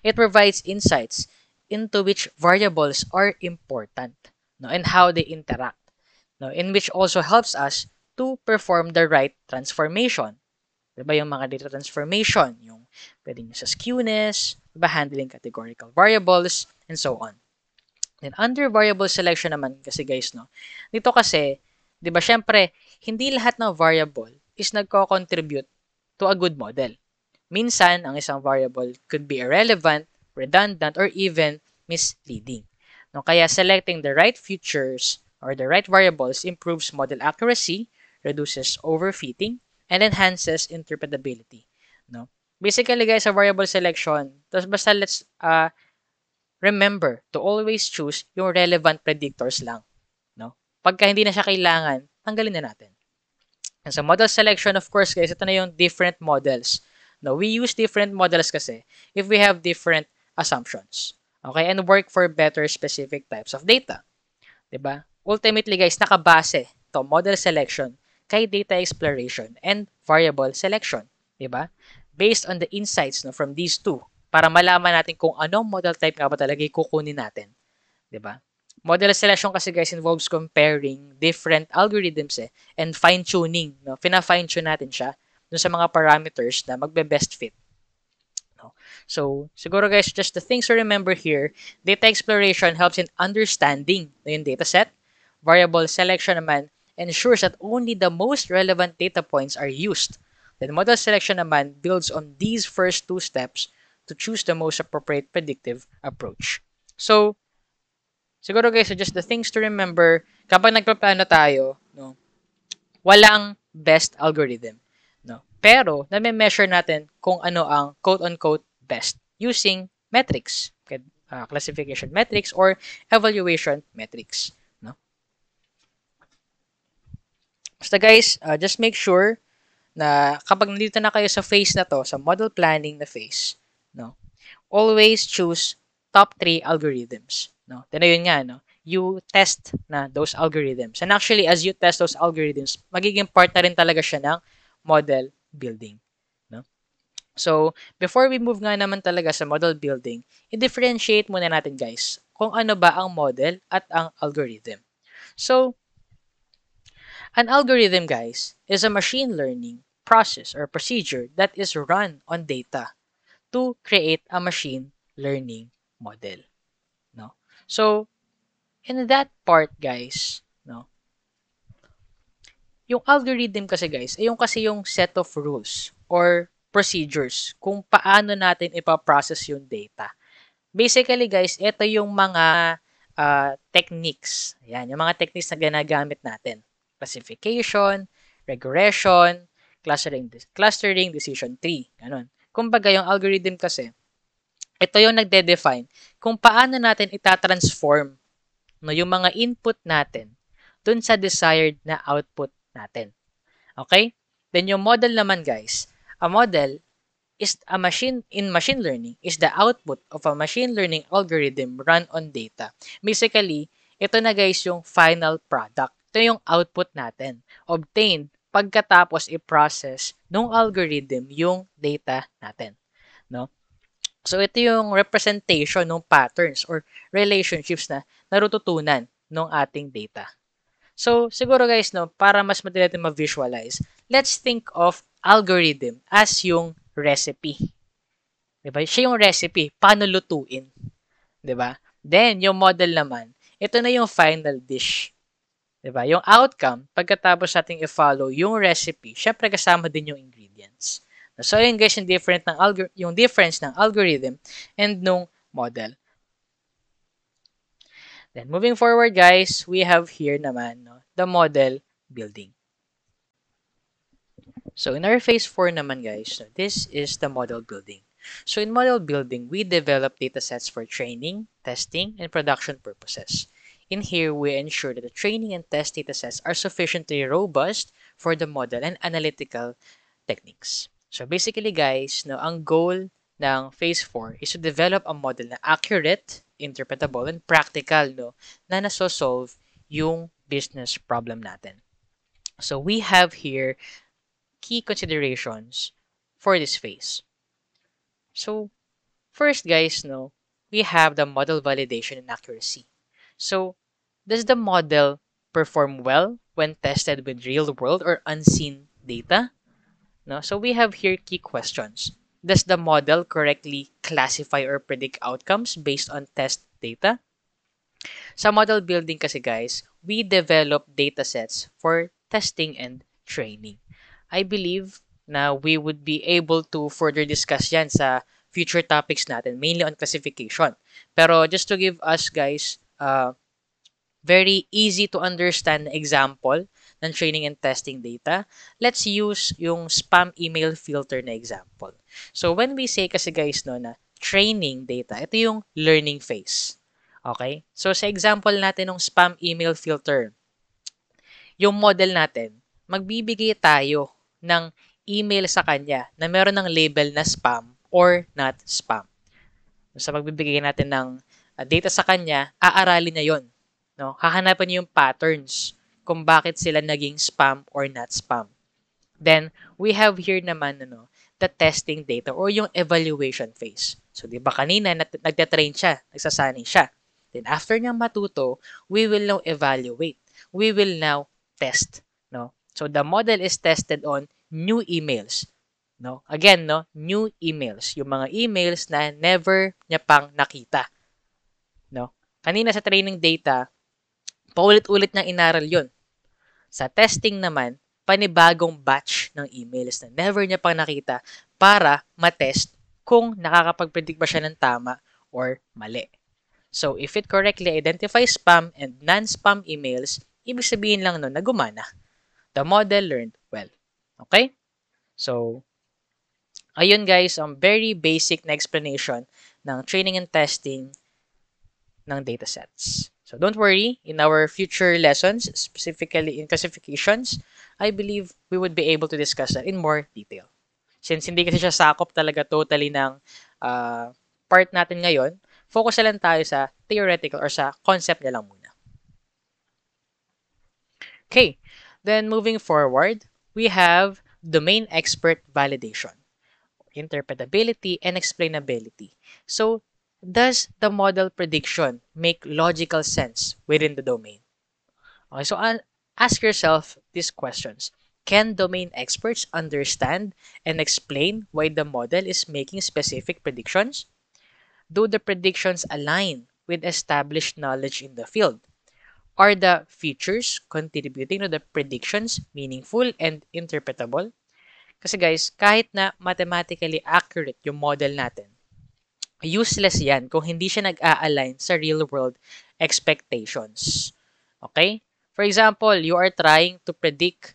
It provides insights into which variables are important, no, and how they interact, no, in which also helps us to perform the right transformation. Diba yung mga data transformation, yung pwedeng sa skewness, diba, handling categorical variables, and so on. And under variable selection naman kasi guys, no, dito kasi, diba, syempre, hindi lahat ng variable is nagko-contribute to a good model. Minsan, ang isang variable could be irrelevant, redundant, or even misleading. No, kaya selecting the right features or the right variables improves model accuracy, reduces overfitting, and enhances interpretability. No? Basically, guys, sa variable selection, basta let's remember to always choose yung relevant predictors lang. No? Pagka hindi na siya kailangan, tanggalin na natin. And sa model selection, of course, guys, ito na yung different models. No, we use different models kasi if we have different assumptions. Okay? And work for better specific types of data. Diba? Ultimately, guys, nakabase to model selection kay data exploration and variable selection. Diba? Based on the insights, no, from these two para malaman natin kung anong model type nga ba talaga kukunin natin. Diba? Model selection kasi guys involves comparing different algorithms and fine-tuning. No? Fina-fine-tune natin siya dun sa mga parameters na magbe-best fit. No? So, siguro guys, just the things to remember here, data exploration helps in understanding yung dataset. Variable selection naman ensures that only the most relevant data points are used. Then model selection naman builds on these first two steps to choose the most appropriate predictive approach. So, siguro guys, so just the things to remember kapag nagpaplano tayo, no, walang best algorithm. No? Pero, nami-measure natin kung ano ang quote-unquote best using metrics, classification metrics or evaluation metrics. No? Basta guys, just make sure na kapag nandito na kayo sa phase na to, sa model planning na phase, no, always choose top 3 algorithms. No? Then ayun nga, no, you test na those algorithms. And actually, as you test those algorithms, magiging part na rin talaga siya ng model building. No? So, before we move nga naman talaga sa model building, i-differentiate muna natin guys kung ano ba ang model at ang algorithm. So, an algorithm guys is a machine learning process or procedure that is run on data to create a machine learning model. No? So, in that part guys, no, yung algorithm kasi guys, ay yung kasi yung set of rules or procedures kung paano natin ipaprocess yung data. Basically guys, ito yung mga techniques. Ayan, yung mga techniques na ginagamit natin. Classification, regression, clustering, decision tree. Ganun. Kumbaga, yung algorithm kasi, ito yung nagde-define kung paano natin itatransform no, yung mga input natin dun sa desired na output natin. Okay? Then yung model naman guys, a model is a machine in machine learning is the output of a machine learning algorithm run on data. Basically, ito na guys yung final product. Ito yung output natin. Obtained pagkatapos i-process ng algorithm yung data natin. No? So, ito yung representation ng patterns or relationships na natututunan ng ating data. So, siguro guys, no, para mas madali natin ma-visualize, let's think of algorithm as yung recipe. Diba? Siya yung recipe, paano lutuin. Diba? Then, yung model naman, ito na yung final dish. Diba? Yung outcome, pagkatapos natin i-follow yung recipe, syempre kasama din yung ingredients. So, yun guys, yung difference ng algorithm and nung model. Then, moving forward guys, we have here naman no, the model building. So, in our phase 4 naman guys, this is the model building. So, in model building, we develop datasets for training, testing, and production purposes. In here, we ensure that the training and test datasets are sufficiently robust for the model and analytical techniques. So, basically guys, no, ang goal ng phase 4 is to develop a model na accurate, interpretable, and practical no, na nasosolve yung business problem natin. So, we have here key considerations for this phase. So, first guys, no, we have the model validation and accuracy. So, does the model perform well when tested with real-world or unseen data? No, so we have here key questions. Does the model correctly classify or predict outcomes based on test data? Sa model building kasi guys, we develop datasets for testing and training. I believe na we would be able to further discuss yan sa future topics natin, mainly on classification. Pero just to give us guys very easy to understand example ng training and testing data, let's use yung spam email filter na example. So when we say kasi guys no na training data, ito yung learning phase. Okay? So sa example natin ng spam email filter, yung model natin, magbibigay tayo ng email sa kanya na meron ng label na spam or not spam. Sa pagbibigay natin ng data sa kanya, aaralin niya yon. No? Hahanapan niya yung patterns kung bakit sila naging spam or not spam. Then, we have here naman the testing data or yung evaluation phase. So, di ba kanina nagtatrain siya, nagsasanay siya. Then, after niyang matuto, we will now evaluate. We will now test. No? So, the model is tested on new emails. No? Again, no, new emails. Yung mga emails na never niya pang nakita. No? Kanina sa training data, paulit-ulit niyang inaral yun. Sa testing naman, panibagong batch ng emails na never niya pang nakita para matest kung nakakapag-predict ba siya ng tama or mali. So, if it correctly identifies spam and non-spam emails, ibig sabihin lang na gumana. The model learned well. Okay? So, ayun guys, very basic na explanation ng training and testing ng datasets. So don't worry, in our future lessons, specifically in classifications, I believe we would be able to discuss that in more detail. Since hindi kasi siya sakop talaga totally ng part natin ngayon, focus na lang tayo sa theoretical or sa concept niya lang muna. Okay, then moving forward, we have domain expert validation, interpretability, and explainability. So, does the model prediction make logical sense within the domain? Okay, so ask yourself these questions. Can domain experts understand and explain why the model is making specific predictions? Do the predictions align with established knowledge in the field? Are the features contributing to the predictions meaningful and interpretable? Kasi guys, kahit na mathematically accurate yung model natin, useless yan kung hindi siya nag-a-align sa real-world expectations. Okay? For example, you are trying to predict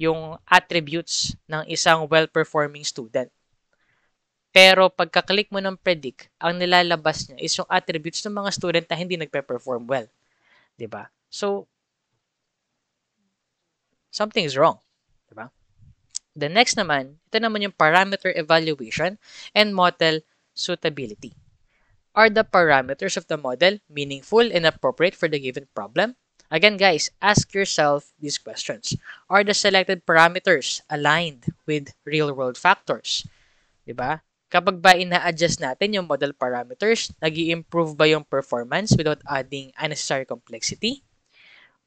yung attributes ng isang well-performing student. Pero pagka-click mo ng predict, ang nilalabas niya is yung attributes ng mga student na hindi nagpe-perform well. 'Di ba? So, something is wrong. 'Di ba? The next naman, ito naman yung parameter evaluation and model suitability. Are the parameters of the model meaningful and appropriate for the given problem? Again, guys, ask yourself these questions. Are the selected parameters aligned with real-world factors? Diba? Kapag ba ina-adjust natin yung model parameters, nag improve ba yung performance without adding unnecessary complexity?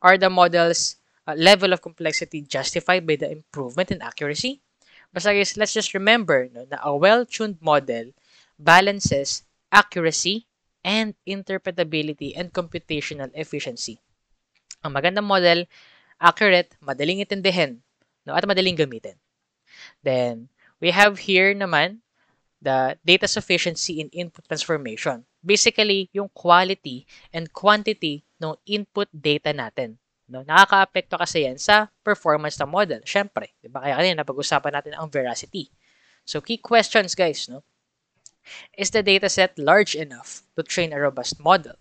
Are the model's level of complexity justified by the improvement in accuracy? Basta guys, let's just remember no, na a well-tuned model balances accuracy and interpretability and computational efficiency. Ang magandang model, accurate, madaling intindihin, no, at madaling gamitin. Then, we have here naman the data sufficiency in input transformation. Basically, yung quality and quantity ng input data natin. No, nakakaapekto kasi yan sa performance ng model. Syempre, di ba? Kaya kanina napag-usapan natin ang veracity. So, key questions guys, no? Is the dataset large enough to train a robust model?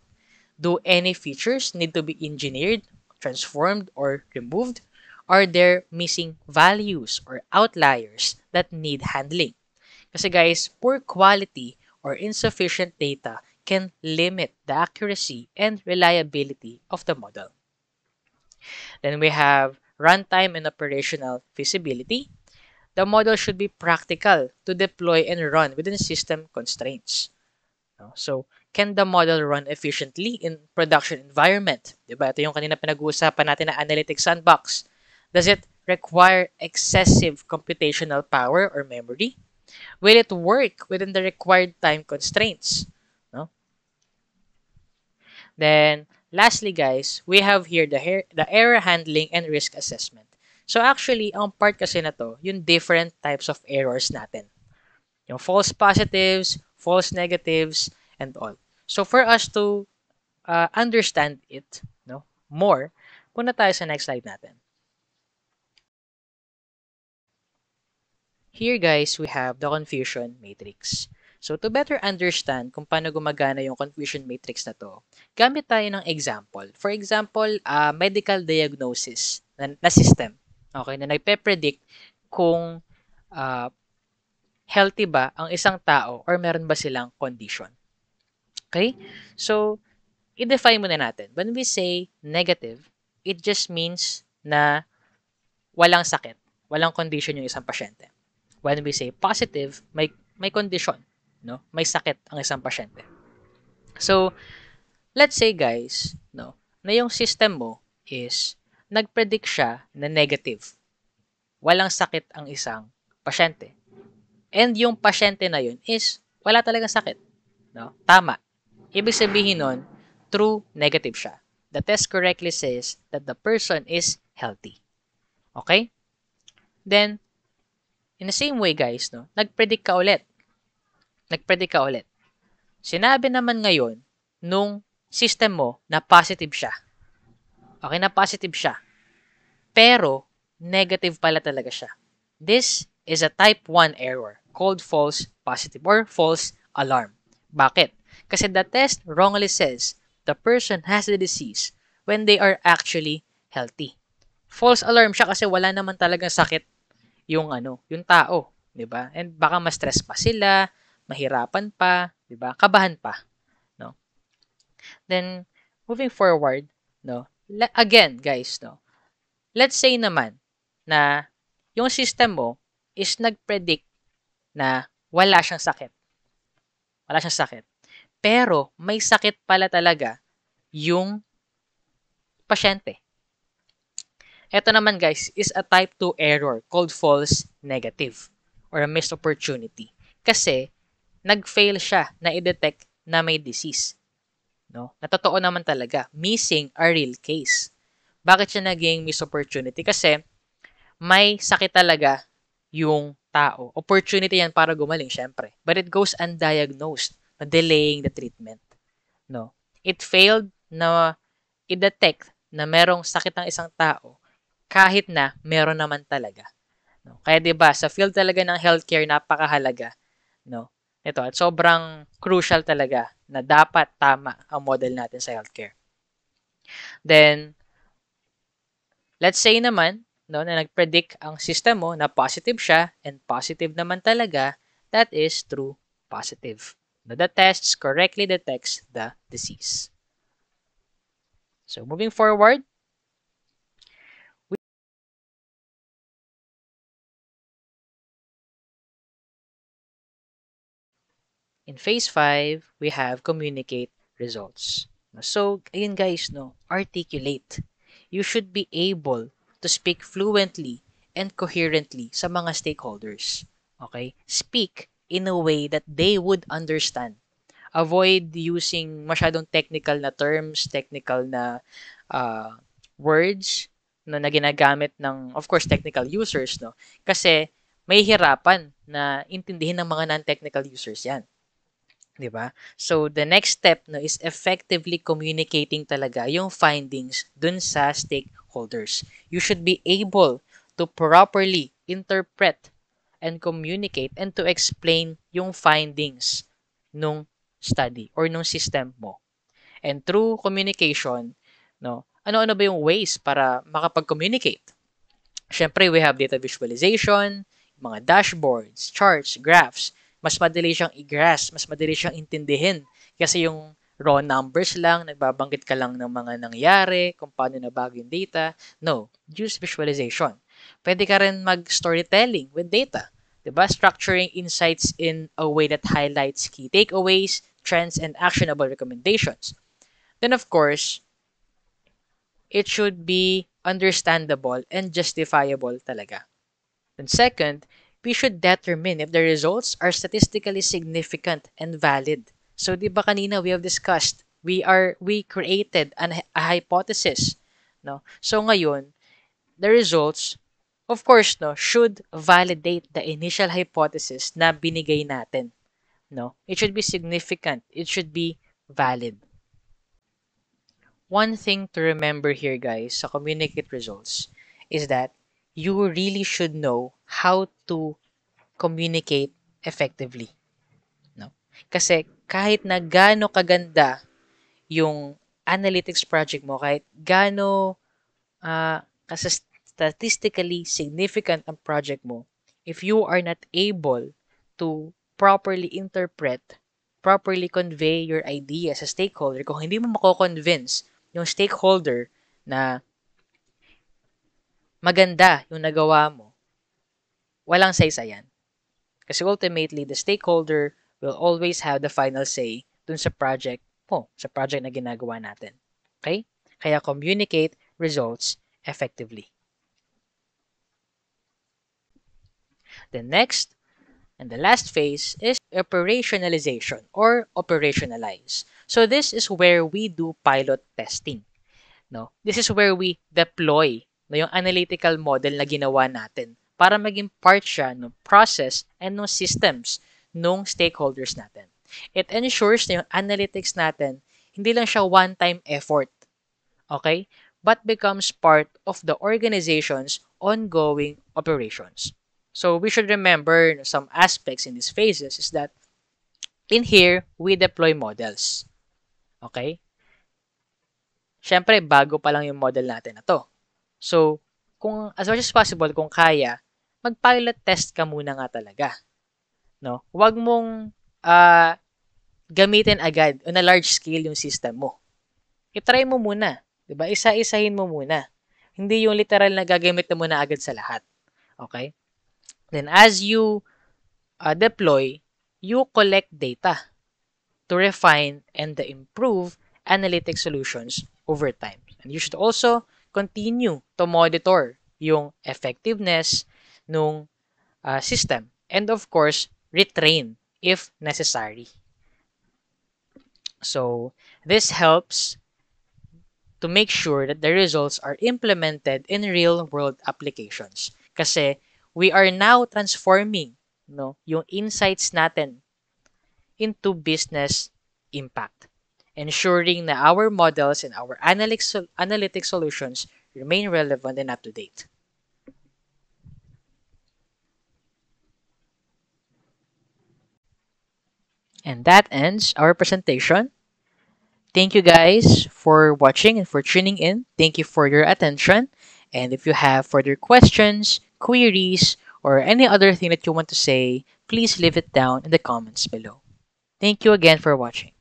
Do any features need to be engineered, transformed, or removed? Are there missing values or outliers that need handling? Kasi guys, poor quality or insufficient data can limit the accuracy and reliability of the model. Then we have runtime and operational feasibility. The model should be practical to deploy and run within system constraints. So, can the model run efficiently in production environment? Diba? Ito yung kanina pinag-uusapan natin na analytics sandbox. Does it require excessive computational power or memory? Will it work within the required time constraints? No? Then, lastly guys, we have here the error handling and risk assessment. So actually, ang part kasi na to, yung different types of errors natin. Yung false positives, false negatives, and all. So for us to understand it more, punta tayo sa next slide natin. Here guys, we have the confusion matrix. So to better understand kung paano gumagana yung confusion matrix na to, gamit tayo ng example. For example, medical diagnosis na system. Okay, na nagpe-predict kung healthy ba ang isang tao or meron ba silang condition. Okay? So, i-define muna natin. When we say negative, it just means na walang sakit, walang condition yung isang pasyente. When we say positive, may condition, no? May sakit ang isang pasyente. So, let's say guys, no, na yung system mo is nag-predict siya na negative. Walang sakit ang isang pasyente. And yung pasyente na yun is wala talagang sakit. No? Tama. Ibig sabihin nun, true negative siya. The test correctly says that the person is healthy. Okay? Then, in the same way guys, no, nag-predict ka ulit. Sinabi naman ngayon nung system mo na positive siya. Okay, na positive siya. Pero, negative pala talaga siya. This is a type 1 error called false positive or false alarm. Bakit? Kasi the test wrongly says the person has the disease when they are actually healthy. False alarm siya kasi wala naman talagang sakit yung tao, 'di ba? And baka ma-stress pa sila, mahirapan pa, 'di ba? Kabahan pa, no? Then moving forward, no? Again, guys, no. Let's say naman na yung system mo is nag-predict na wala siyang sakit. Wala siyang sakit. Pero may sakit pala talaga yung pasyente. Ito naman guys is a type 2 error called false negative or a missed opportunity. Kasi nag-fail siya na i-detect na may disease. No? Na totoo naman talaga. Missing a real case. Bakit siya naging missed opportunity? Kasi may sakit talaga yung tao. Opportunity yan para gumaling, syempre. But it goes undiagnosed, delaying the treatment. No? It failed na i-detect na merong sakit ng isang tao kahit na meron naman talaga. No? Kaya 'di ba sa field talaga ng healthcare napakahalaga, no? Ito at sobrang crucial talaga na dapat tama ang model natin sa healthcare. Then let's say naman no na nag-predict ang system mo na positive siya and positive naman talaga, that is true positive. No, the tests correctly detects the disease. So moving forward, in phase 5, we have communicate results. So, ayun guys, no, articulate. You should be able to speak fluently and coherently sa mga stakeholders. Okay? Speak in a way that they would understand. Avoid using masyadong technical na terms, technical na uh, words no, na ginagamit ng, of course, technical users. No? Kasi may hirapan na intindihin ng mga non-technical users yan. 'Di ba? So, the next step no, is effectively communicating talaga yung findings dun sa stakeholders. You should be able to properly interpret and communicate and to explain yung findings nung study or nung system mo. And through communication, no, ano-ano ba yung ways para makapag-communicate? Siyempre, we have data visualization, mga dashboards, charts, graphs. Mas madali siyang i-grasp, mas madali siyang intindihin. Kasi yung raw numbers lang, nagbabanggit ka lang ng mga nangyari, kung paano nabago yung data. No, use visualization. Pwede ka rin mag-storytelling with data. Diba? Structuring insights in a way that highlights key takeaways, trends, and actionable recommendations. Then, of course, it should be understandable and justifiable talaga. And second, we should determine if the results are statistically significant and valid. So, di ba kanina we have discussed, we created a hypothesis, no? So ngayon, the results, of course, no, should validate the initial hypothesis na binigay natin, no? It should be significant, it should be valid. One thing to remember here, guys, sa communicate results is that you really should know how to communicate effectively. No? Kasi kahit na gaano kaganda yung analytics project mo, kahit gaano kasi statistically significant ang project mo, if you are not able to properly interpret, properly convey your idea sa stakeholder, kung hindi mo mako-convince yung stakeholder na maganda yung nagawa mo, walang say-sayan. Kasi ultimately, the stakeholder will always have the final say dun sa project mo, sa project na ginagawa natin. Okay? Kaya communicate results effectively. The next and the last phase is operationalization or operationalize. So this is where we do pilot testing. No? This is where we deploy no, yung analytical model na ginawa natin para maging part siya ng process and ng systems ng stakeholders natin. It ensures na yung analytics natin hindi lang siya one-time effort, okay? But becomes part of the organization's ongoing operations. So we should remember some aspects in these phases is that in here, we deploy models. Okay? Siyempre, bago pa lang yung model natin na to. So, kung as much as possible, kung kaya, mag-pilot test ka muna nga talaga. No? Huwag mong gamitin agad on a large scale yung system mo. I-try mo muna. Diba? Isa-isahin mo muna. Hindi yung literal na gagamit mo na agad sa lahat. Okay? Then, as you deploy, you collect data to refine and improve analytic solutions over time. And you should also continue to monitor yung effectiveness ng system and of course, retrain if necessary. So, this helps to make sure that the results are implemented in real-world applications. Kasi we are now transforming yung insights natin into business impact, ensuring that our models and our analytic solutions remain relevant and up to date. And that ends our presentation. Thank you guys for watching and for tuning in. Thank you for your attention. And if you have further questions, queries, or any other thing that you want to say, please leave it down in the comments below. Thank you again for watching.